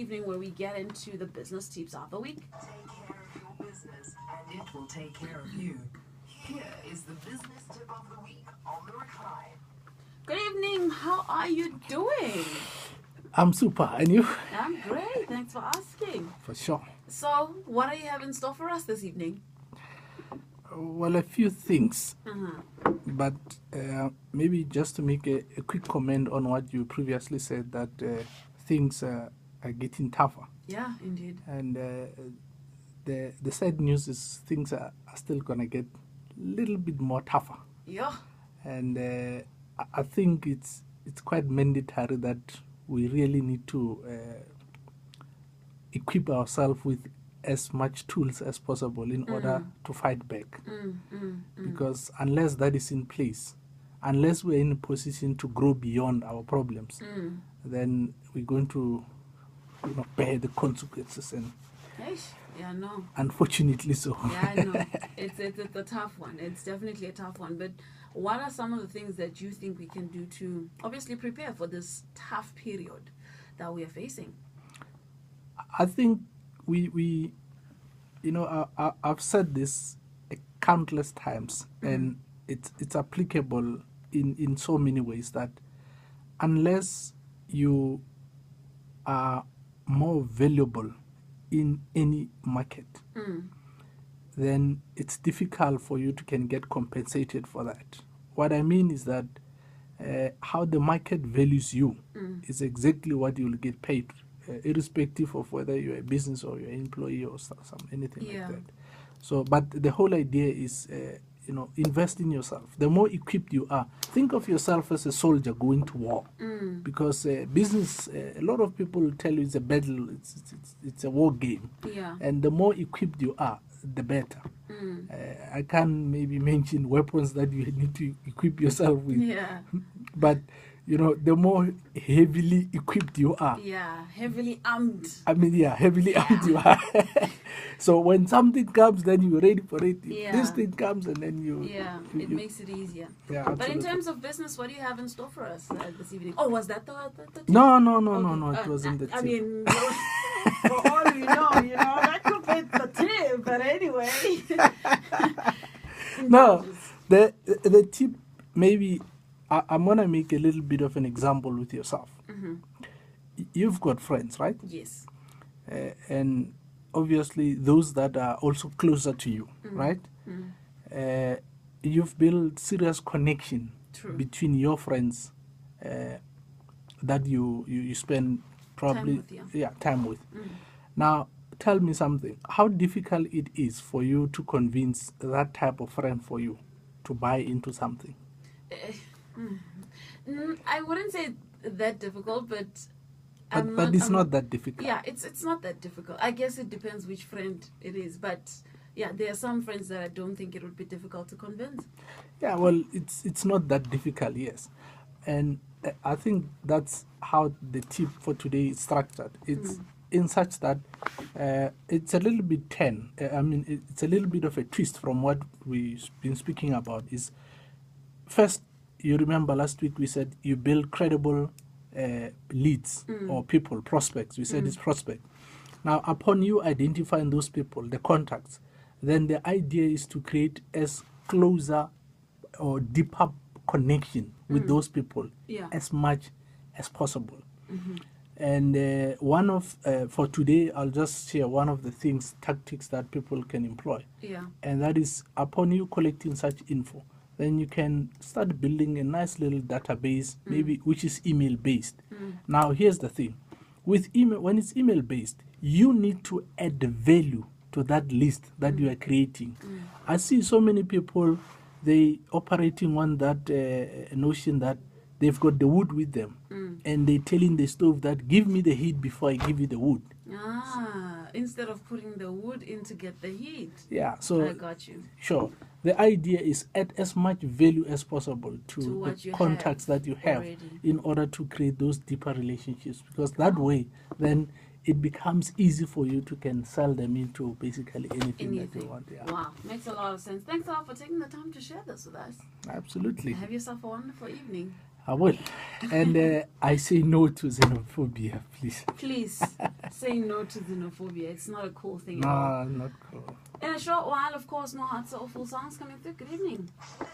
evening where we get into the business tips of the week. Take care of your business and it will take care of you. Here is the business tip of the week on the Recline. Good evening. How are you doing? I'm super, and you? I'm great. Thanks for asking. For sure. So, what are you having in store for us this evening? Well, a few things, Uh-huh. but maybe just to make a quick comment on what you previously said, that things are getting tougher. Yeah, indeed. And the sad news is things are still going to get a little bit more tougher. Yeah. And I think it's quite mandatory that we really need to equip ourselves with as much tools as possible in order to fight back. Because unless that is in place, unless we're in a position to grow beyond our problems, then we're going to bear the consequences, and Yeah, no. unfortunately so. Yeah, I know. It's a tough one. It's definitely a tough one. But what are some of the things that you think we can do to obviously prepare for this tough period that we are facing? I think we I've said this countless times, and it's applicable in so many ways, that unless you are more valuable in any market, then it's difficult for you to can get compensated for that. What I mean is that how the market values you is exactly what you'll get paid, irrespective of whether you're a business or you're an employee or anything like that. So, but the whole idea is, invest in yourself. The more equipped you are, think of yourself as a soldier going to war. Because business, a lot of people tell you it's a battle, it's a war game. Yeah. And the more equipped you are, the better. I can't maybe mention weapons that you need to equip yourself with. Yeah. But the more heavily equipped you are. Yeah, heavily armed. Heavily armed you are. So when something comes, then you're ready for it. Yeah. This thing comes, and then it makes it easier. Yeah, But in absolutely. terms of business, what do you have in store for us this evening? Oh, was that the tip? No, Okay. it wasn't the tip. I mean, for all you know, that could be the tip. But anyway. No, the tip, maybe I'm going to make a little bit of an example with yourself. You've got friends, right? Yes. And obviously those that are also closer to you, right? You've built serious connection between your friends that you spend probably time with. Now, tell me something. How difficult it is for you to convince that type of friend for you to buy into something? I wouldn't say that difficult, but it's not that difficult. Yeah, it's not that difficult. I guess it depends which friend it is, but yeah, there are some friends that I don't think it would be difficult to convince. Yeah, well, it's not that difficult, yes. And I think that's how the tip for today is structured. It's in such that it's a little bit it's a little bit of a twist from what we've been speaking about. Is first, you remember last week we said you build credible leads or people, prospects. We said it's prospect. Now, upon you identifying those people, the contacts, then the idea is to create as closer or deeper connection with those people as much as possible. And for today, I'll just share one of the tactics that people can employ. Yeah. And that is, upon you collecting such info, then you can start building a nice little database, maybe which is email based. Now, here's the thing: with email, when it's email based, you need to add the value to that list that you are creating. I see so many people, they operating on that notion that they've got the wood with them, and they telling the stove that give me the heat before I give you the wood. Instead of putting the wood in to get the heat. Yeah, so I got you. Sure. The idea is add as much value as possible to the contacts that you have already, in order to create those deeper relationships, because that way then it becomes easy for you to can sell them into basically anything that you want. Yeah. Wow, makes a lot of sense. Thanks a lot for taking the time to share this with us. Absolutely. Have yourself a wonderful evening. I will. And I say no to xenophobia, please. Please saying no to xenophobia. It's not a cool thing at all. No, not cool. In a short while, of course, more hot soulful songs coming through. Good evening.